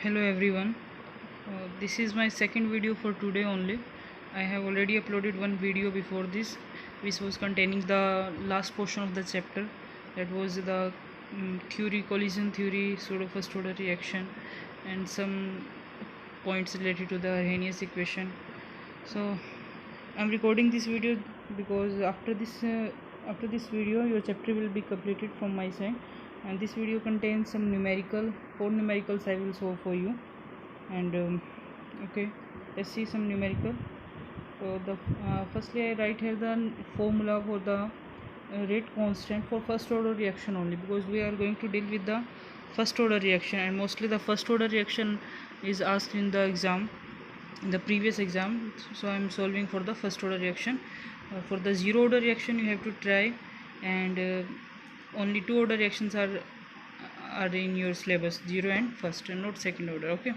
Hello everyone. This is my second video for today only. I have already uploaded one video before this, which was containing the last portion of the chapter. That was the theory, collision theory, pseudo first order reaction, and some points related to the Arrhenius equation. So I'm recording this video because after this video your chapter will be completed from my side, and this video contains some four numericals I will show for you. And okay, let's see some numerical. So the firstly I write here the formula for the rate constant for first order reaction only, because we are going to deal with the first order reaction, and mostly the first order reaction is asked in the exam, in the previous exam. So I am solving for the first order reaction. For the zero order reaction you have to try, and only two order reactions are in your syllabus, zero and first, and not second order. Okay,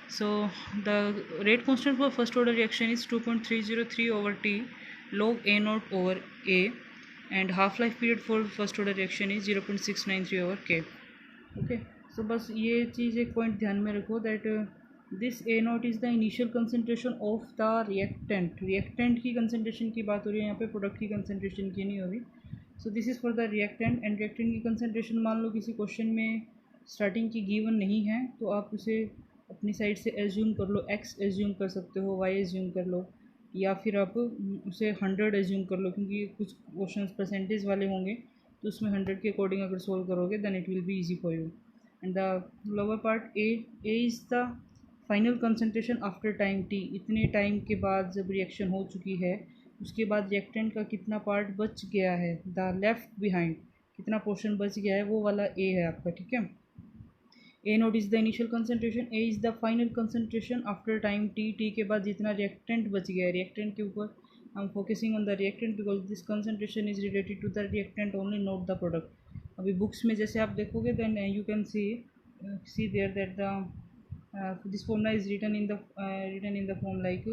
so the rate constant for first order reaction is 2.303 over T log A naught over A, and half life period for first order reaction is 0.693 over K. Okay, so बस ये चीज़ एक point ध्यान में रखो that this A not is the initial concentration of the reactant की concentration की बात हो रही है यहाँ पे, प्रोडक्ट की कंसनट्रेशन की नहीं हो रही. So this is for the reactant, and reactant की कंसनट्रेशन मान लो किसी क्वेश्चन में स्टार्टिंग की गिवन नहीं है तो आप उसे अपनी साइड से एज्यूम कर लो, एक्स एज्यूम कर सकते हो, वाई एज्यूम कर लो, या फिर आप उसे 100 एज्यूम कर लो, क्योंकि कुछ क्वेश्चन परसेंटेज वाले होंगे तो उसमें 100 के अकॉर्डिंग अगर सोल्व करोगे then it will be easy for you. And the lower part A is the final concentration after time T. इतने टाइम के बाद जब रिएक्शन हो चुकी है उसके बाद रिएक्टेंट का कितना पार्ट बच गया है, द लेफ्ट बिहाइंड, कितना पोर्शन बच गया है, वो वाला ए है आपका. ठीक है, A naught is the initial concentration, A is the final concentration after time T. T के बाद जितना रिएक्टेंट बच गया है, रिएक्टेंट के ऊपर I'm focusing on the reactant because this concentration is related to the reactant only, not the product. अभी books में जैसे आप देखोगे then you can see there that the this formula is written in the form like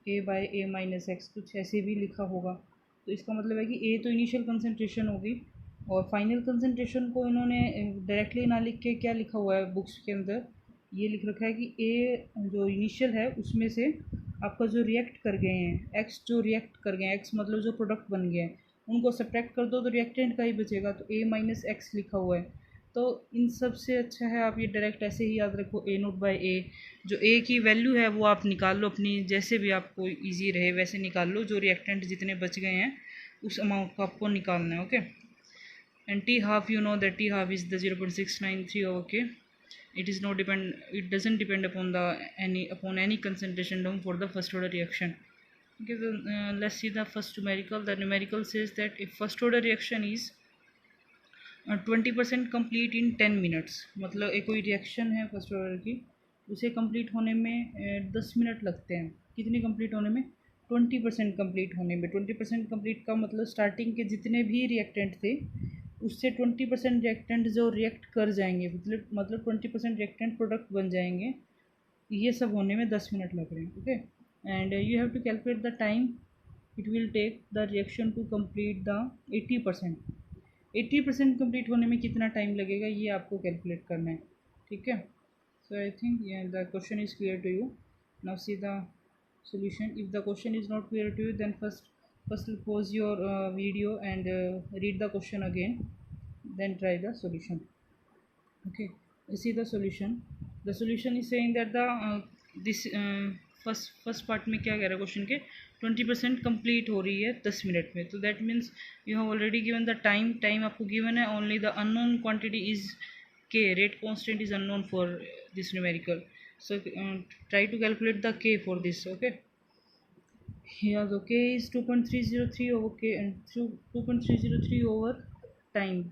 a by a minus x, कुछ ऐसे भी लिखा होगा. तो इसका मतलब है कि a तो इनिशियल कंसनट्रेशन होगी, और फाइनल कंसनट्रेशन को इन्होंने डायरेक्टली ना लिख के क्या लिखा हुआ है बुक्स के अंदर, ये लिख रखा है कि a जो इनिशियल है उसमें से आपका जो रिएक्ट कर गए हैं, एक्स जो रिएक्ट कर गए हैं, एक्स मतलब जो प्रोडक्ट बन गए हैं, उनको सब्ट्रैक्ट कर दो तो रिएक्टेंट का ही बचेगा, तो ए माइनस एक्स लिखा हुआ है. तो इन सब से अच्छा है आप ये डायरेक्ट ऐसे ही याद रखो, ए नोट बाय ए. जो ए की वैल्यू है वो आप निकाल लो अपनी, जैसे भी आपको ईजी रहे वैसे निकाल लो, जो रिएक्टेंट जितने बच गए हैं उस अमाउंट को आपको निकालना है. Okay, and T half, you know that T half is the 0.693 over K. It doesn't depend upon any concentration term for the first order reaction. Okay, so let's see the first numerical. The numerical says that if first order reaction is 20% complete in 10 minutes, मतलब एक कोई reaction है first order की, उसे complete होने में 10 minute लगते हैं. कितने कंप्लीट होने में? 20% कंप्लीट होने में. 20% कंप्लीट का मतलब स्टार्टिंग के जितने भी रिएक्टेंट थे उससे 20% रिएक्टेंट जो रिएक्ट कर जाएंगे, मतलब 20% रिएक्टेंट प्रोडक्ट बन जाएंगे, ये सब होने में 10 मिनट लग रहे हैं. Okay, and you have to calculate the time it will take the reaction to complete the 80% complete होने में कितना टाइम लगेगा ये आपको कैलकुलेट करना है. ठीक है, so I think the question is clear to you. Now see the solution. If the question is not clear to you, then first pause your video and read the question again, then try the solution. Okay, you see the solution. The solution is saying that the this first part में क्या कह रहा है question के, 20% complete हो रही है 10 minute में. तो that means you have already given the time आपको गिवन है, only the unknown quantity is k, rate constant is unknown for this numerical. So try to calculate the k for this. Okay, here the k is 2.303 over k, and 2.303 over time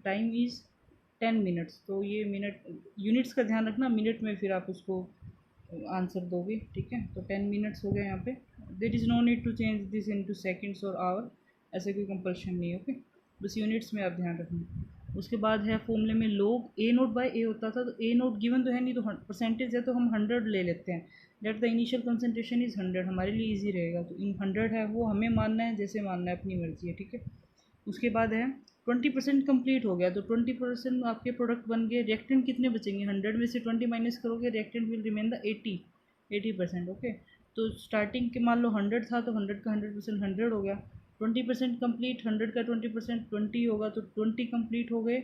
is 10 minutes. तो ये minute units का ध्यान रखना, minute में फिर आप उसको answer दोगे. ठीक है, तो 10 मिनट्स हो गए यहाँ पे. There is no need to change this into seconds और आवर, ऐसे कोई कंपल्शन नहीं है. ओके, बस यूनिट्स में आप ध्यान रखना. उसके बाद है फॉर्मूले में लोग ए नोट बाय ए होता था, तो ए नोट गिवन तो है नहीं, तो परसेंटेज है तो हम 100 ले लेते हैं. That the initial concentration is 100, हमारे लिए इजी रहेगा. तो इन 100 है वो हमें मानना है, जैसे मानना है अपनी मर्जी है. ठीक है, उसके बाद है 20% कंप्लीट हो गया, तो 20% आपके प्रोडक्ट बन गए। रिएक्टेंट कितने बचेंगे? 100 में से 20 माइनस करोगे, reactant will remain the 80%। Okay, तो स्टार्टिंग के मान लो 100 था, तो 100 का 100% 100 हो गया। 20% कंप्लीट, 100 का 20% 20 होगा, तो 20 कंप्लीट हो गए।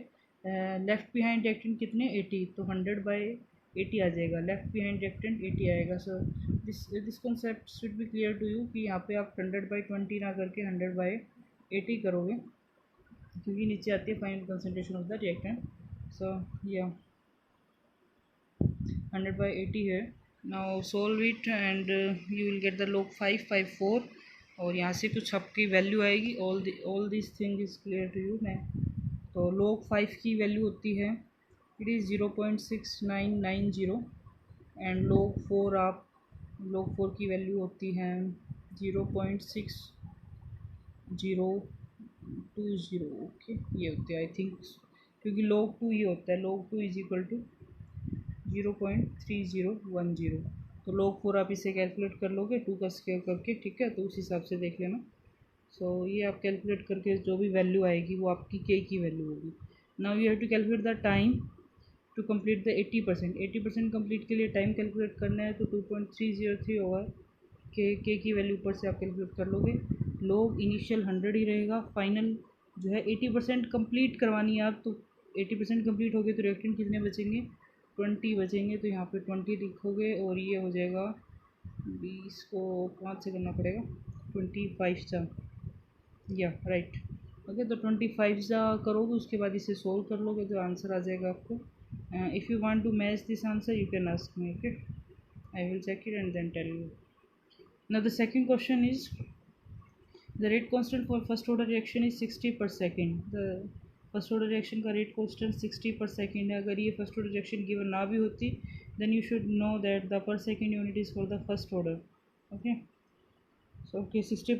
लेफ्ट बिहाइंड रिएक्टेंट कितने? 80, तो 100/80 आ जाएगा। लेफ्ट बिहाइंड रिएक्टेंट 80 आएगा। So this concept should be clear to you कि यहाँ पे आप 100/20 ना करके 100/80 करोगे, क्योंकि नीचे आती है final concentration of the reactant. So या 100/80 है। Now solve it and you will get the log 554, और यहाँ से कुछ आपकी वैल्यू आएगी। All this thing is clear to you. मैं तो log 5 की वैल्यू होती है, इट इज़ 0.6990, एंड log 4 की वैल्यू होती है 0.6020। ओके, ये होते हैं आई थिंक, क्योंकि log 2 ये होता है, log 2 इज इक्वल टू 0.3010। तो log 4 आप इसे कैलकुलेट कर लोगे 2 का स्क्वायर करके, ठीक है, तो उस हिसाब से देख लेना। सो ये आप कैलकुलेट करके जो भी वैल्यू आएगी वो आपकी के की वैल्यू होगी। Now you have to calculate the time to complete the 80%। 80% complete के लिए टाइम कैलकुलेट करना है, तो 2.303 ओवर के की वैल्यू ऊपर से आप कैलकुलेट कर लोगे। लोग इनिशियल 100 ही रहेगा, फाइनल जो है 80% कंप्लीट करवानी है आप, तो 80% कंप्लीट हो गए, तो रिएक्टेंट कितने बचेंगे? 20 बचेंगे। तो यहाँ पे 20 लिखोगे, और ये हो जाएगा 20 को 5 से करना पड़ेगा, 25 सा, या राइट। ओके, तो 25 सा करोगे, उसके बाद इसे सोल्व कर लोगे, तो आंसर आ जाएगा आपको। If you want to match this answer you can ask me. Okay, I will check it and then tell you. Now the second question is the rate constant for first order reaction is 60 per second। the first order reaction का rate constant 60 per second है। अगर ये first order reaction given ना भी होती, then you should know that the per second unit is for the first order. Okay, so okay 60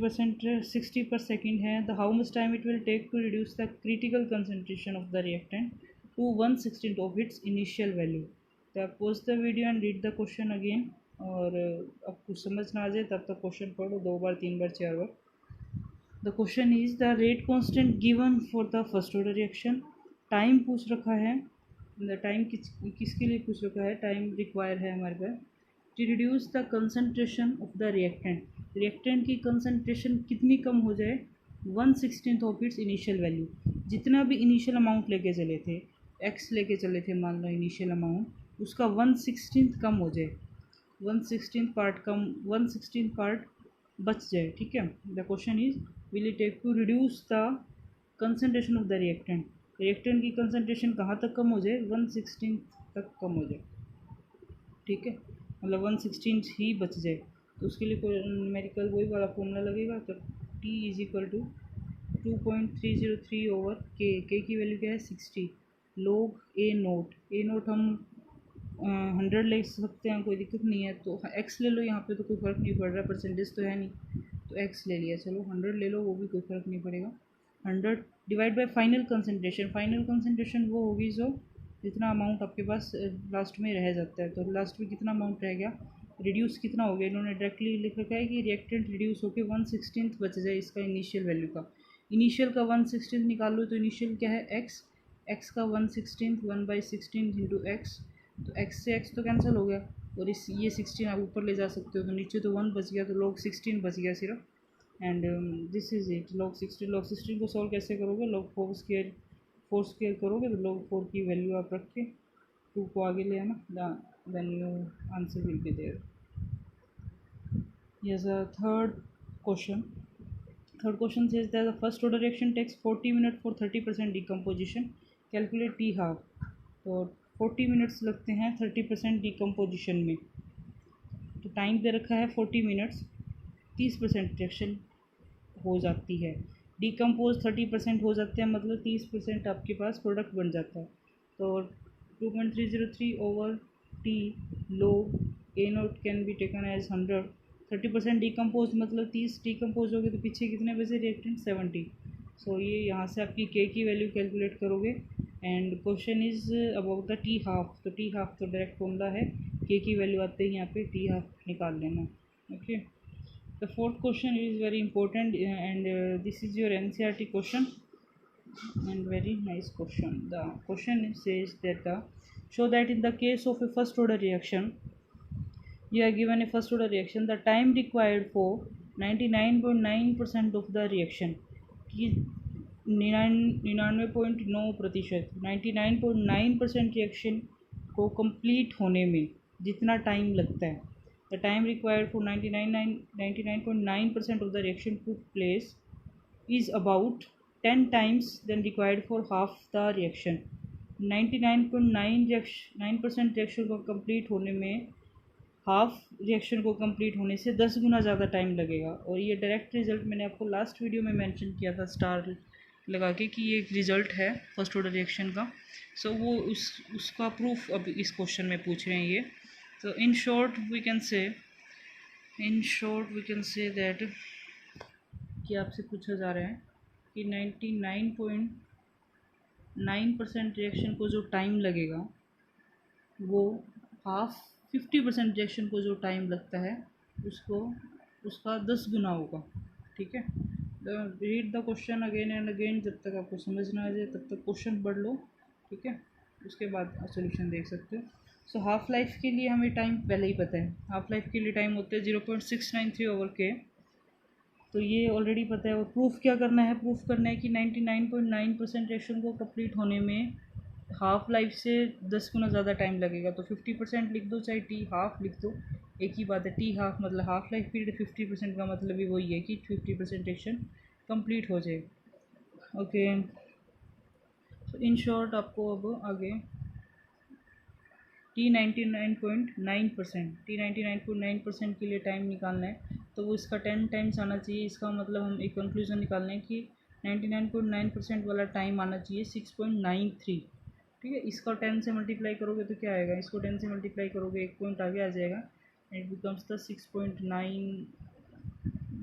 per second है। The how much time it will take to reduce the critical concentration of the reactant to 1/16 of its initial value. तो आप pause the video and read the question again, और अब कुछ समझ ना आ जाए तब तक क्वेश्चन पढ़ो 2 बार 3 बार 4 बार। The question is the rate constant given for the first order reaction. Time पूछ रखा है, द टाइम किसके लिए पूछ रखा है? टाइम रिक्वायर है हमारे पास to reduce the concentration of the reactant. Reactant की कंसनट्रेशन कितनी कम हो जाए? 1/16 ऑफ इट्स इनिशियल वैल्यू। जितना भी इनिशियल अमाउंट लेके चले थे, एक्स लेके चले थे मान लो इनिशियल अमाउंट, उसका 1/16 कम हो जाए, 1/16 पार्ट कम, 1/16 पार्ट बच जाए, ठीक है। The question is will it take to reduce the concentration of the reactant. Reactant की कंसनट्रेशन कहाँ तक कम हो जाए? 1/16 तक कम हो जाए, ठीक है, मतलब 1/16 ही बच जाए। तो उसके लिए कोई न्यूमेरिकल वही वाला फॉर्मूला लगेगा। तो T is equal to 2.303 over K की वैल्यू क्या है? 60 लोग ए नोट हम 100 ले सकते हैं, कोई दिक्कत नहीं है। तो एक्स ले लो, यहाँ पे तो कोई फ़र्क नहीं पड़ रहा, परसेंटेज तो है नहीं, तो एक्स ले लिया, चलो 100 ले लो, वो भी कोई फ़र्क नहीं पड़ेगा। 100 divide by final concentration. Final concentration वो होगी जो जितना अमाउंट आपके पास लास्ट में रह जाता है। तो लास्ट में कितना अमाउंट रह गया, रिड्यूस कितना हो गया? इन्होंने डायरेक्टली लिख रखा है कि रिएक्टेंट रिड्यूस होकर 1/16 बच जाए इसका इनिशियल वैल्यू का। इनिशियल का 1/16 निकाल लो, तो इनिशियल क्या है? एक्स का 1/16 1/16 इंटू एक्स, तो एक्स से एक्स तो कैंसिल हो गया, और इस ये 16 आप ऊपर ले जा सकते हो, तो नीचे तो 1 बच गया, तो log 16 बच गया सिर्फ। And this is it. log 16 को सॉल्व कैसे करोगे? log 4 स्क्वेयर करोगे, तो log 4 की वैल्यू आप रख के 2 को आगे ले आना, then you answer will be there. Yes, third question says that the first order reaction takes 40 minutes for 30% decomposition, calculate t half। तो 40 मिनट्स लगते हैं 30% डिकम्पोजिशन में, तो टाइम दे रखा है 40 मिनट्स, 30% रिएक्शन हो जाती है, डिकम्पोज 30% हो जाते हैं, मतलब 30% आपके पास प्रोडक्ट बन जाता है। तो 2.303 over T log A naught can be taken as 100। 30% decompose मतलब 30 डिकम्पोज हो गए, तो पीछे कितने बचे रिएक्टेंट? 70। सो ये यहाँ से आपकी के की वैल्यू कैलकुलेट करोगे। And question is about the T half. तो टी हाफ तो डायरेक्ट फॉर्मूला है, के की वैल्यू आते ही यहाँ पे टी हाफ निकाल लेना। Okay, the fourth question is very important and this is your NCERT question. and very nice question. The question says that show that in the case of a first order reaction, you are given a first order reaction, the time required for 99.9% of the reaction कि 99.9% 99.9% reaction को complete होने में जितना time लगता है, the time required for 99.9% of the reaction to place is about 10 times than required for half the reaction. 99.9% reaction को complete होने में हाफ रिएक्शन को कंप्लीट होने से 10 गुना ज़्यादा टाइम लगेगा। और ये डायरेक्ट रिजल्ट मैंने आपको लास्ट वीडियो में मेंशन किया था स्टार लगा के कि ये एक रिज़ल्ट है फर्स्ट ऑर्डर रिएक्शन का। सो वो उसका प्रूफ अब इस क्वेश्चन में पूछ रहे हैं ये। तो in short we can say that कि आपसे पूछा जा रहा है कि 99.9% रिएक्शन को जो टाइम लगेगा वो हाफ 50% रिएक्शन को जो टाइम लगता है उसका 10 गुना होगा। ठीक है, read the question again and again, जब तक आपको समझ ना आ जाए तब तक क्वेश्चन पढ़ लो। ठीक है, उसके बाद सोल्यूशन देख सकते हो। सो हाफ लाइफ के लिए हमें टाइम पहले ही पता है, हाफ लाइफ के लिए टाइम होते हैं 0.693/K, तो ये ऑलरेडी पता है। और प्रूफ क्या करना है, प्रूफ करना है कि 99.9% रिएक्शन को कंप्लीट होने में हाफ लाइफ से 10 गुना ज़्यादा टाइम लगेगा। तो 50% लिख दो, चाहे टी हाफ लिख दो, एक ही बात है। टी हाफ मतलब हाफ लाइफ पीरियड, 50% का मतलब भी वही है कि 50% रिएक्शन कंप्लीट हो जाए। ओके, तो इन शॉर्ट आपको अब आगे T99.9% के लिए टाइम निकालना है, तो वो इसका 10 टाइम्स आना चाहिए। इसका मतलब हम एक कंक्लूजन निकाल लें कि 99.9% वाला टाइम आना चाहिए 6.93। ठीक है, इसका 10 से मल्टीप्लाई करोगे तो क्या आएगा, इसको 10 से मल्टीप्लाई करोगे एक पॉइंट आगे आ जाएगा, इट बिकम्स द 6.9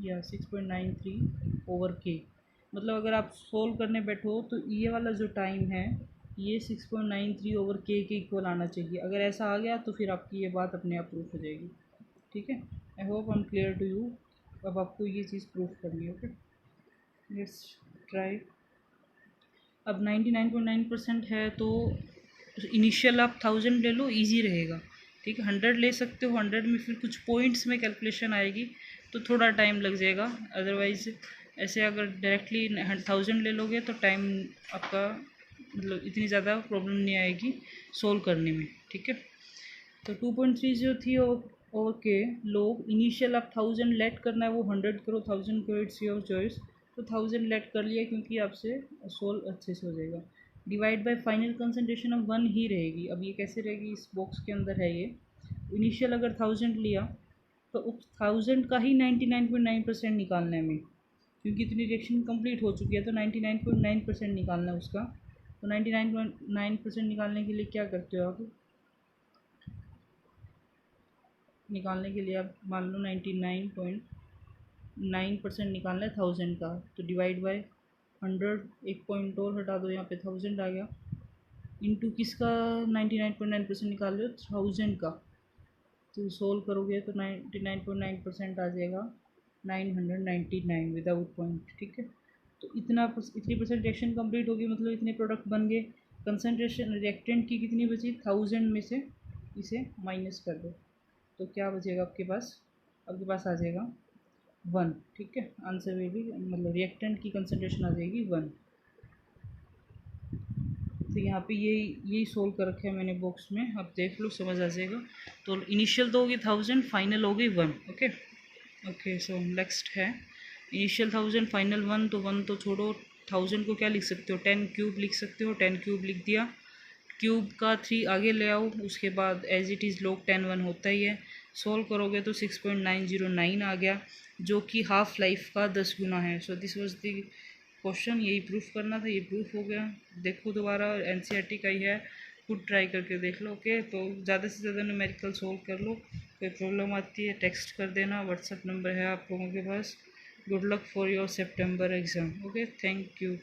या 6.93/K। मतलब अगर आप सोल्व करने बैठो तो ये वाला जो टाइम है ये 6.93/K के इक्वल आना चाहिए। अगर ऐसा आ गया तो फिर आपकी ये बात अपने आप प्रूफ हो जाएगी। ठीक है, I hope I am clear to you. अब आपको ये चीज़ प्रूफ करनी है। Okay, let's try. अब 99.9% है तो इनिशियल आप 1000 ले लो, इजी रहेगा। ठीक है, 100 ले सकते हो, 100 में फिर कुछ पॉइंट्स में कैलकुलेशन आएगी तो थोड़ा टाइम लग जाएगा। अदरवाइज़ ऐसे अगर डायरेक्टली 1000 ले लोगे तो टाइम आपका मतलब इतनी ज़्यादा प्रॉब्लम नहीं आएगी सोल्व करने में। ठीक है, तो 2.30 के लोग इनिशियल आप 1000 लेट करना है, वो 100 करो, 1000 करो, इट्स योर चॉइस। तो 1000 लेट कर लिया क्योंकि आपसे सोल्व अच्छे से हो जाएगा। Divide by final concentration of 1 ही रहेगी। अब ये कैसे रहेगी, इस बॉक्स के अंदर है ये। इनिशियल अगर 1000 लिया तो उस 1000 का ही 99.9% निकालना है हमें, क्योंकि इतनी रिएक्शन कंप्लीट हो चुकी है तो 99.9% निकालना है उसका। तो 99.9% निकालने के लिए क्या करते हो आप, निकालने के लिए आप मान लो 99.9% निकालना है 1000 का, तो डिवाइड बाय 100, एक पॉइंट और हटा दो, यहाँ पे 1000 आ गया, इनटू किसका 99.9% निकाल रहे हो, 1000 का। तो सोल्व करोगे तो 99.9% आ जाएगा 999 विदाउट पॉइंट। ठीक है, तो इतनी परसेंट रिएक्शन कंप्लीट होगी, मतलब इतने प्रोडक्ट बन गए। कंसनट्रेशन रिएक्टेंट की कितनी बची, 1000 में से इसे माइनस कर दो तो क्या बचेगा आपके पास, आपके पास आ जाएगा 1। ठीक है, आंसर में भी मतलब रिएक्टेंट की कंसनट्रेशन आ जाएगी 1। तो यहाँ पे यही सोल्व कर रखा है मैंने बॉक्स में, आप देख लो समझ आ जाएगा। तो इनिशियल तो होगी 1000, फाइनल होगी 1। ओके ओके, सो नेक्स्ट है इनिशियल 1000, फाइनल 1। तो 1 तो छोड़ो, 1000 को क्या लिख सकते हो, 10 क्यूब लिख सकते हो। 10 क्यूब लिख दिया, क्यूब का 3 आगे ले आओ, उसके बाद एज इट इज़ लोग 10 1 होता ही है। सोल्व करोगे तो 6.909 आ गया, जो कि हाफ लाइफ का 10 गुना है। So this was the question, यही प्रूफ करना था, ये प्रूफ हो गया। देखो दोबारा, एनसीईआरटी का ही है, खुद ट्राई करके देख लो। ओके, तो ज़्यादा से ज़्यादा न्यूमेरिकल सोल्व कर लो। कोई प्रॉब्लम आती है टेक्स्ट कर देना, व्हाट्सएप नंबर है आप लोगों के पास। Good luck for your September exam. Okay, thank you.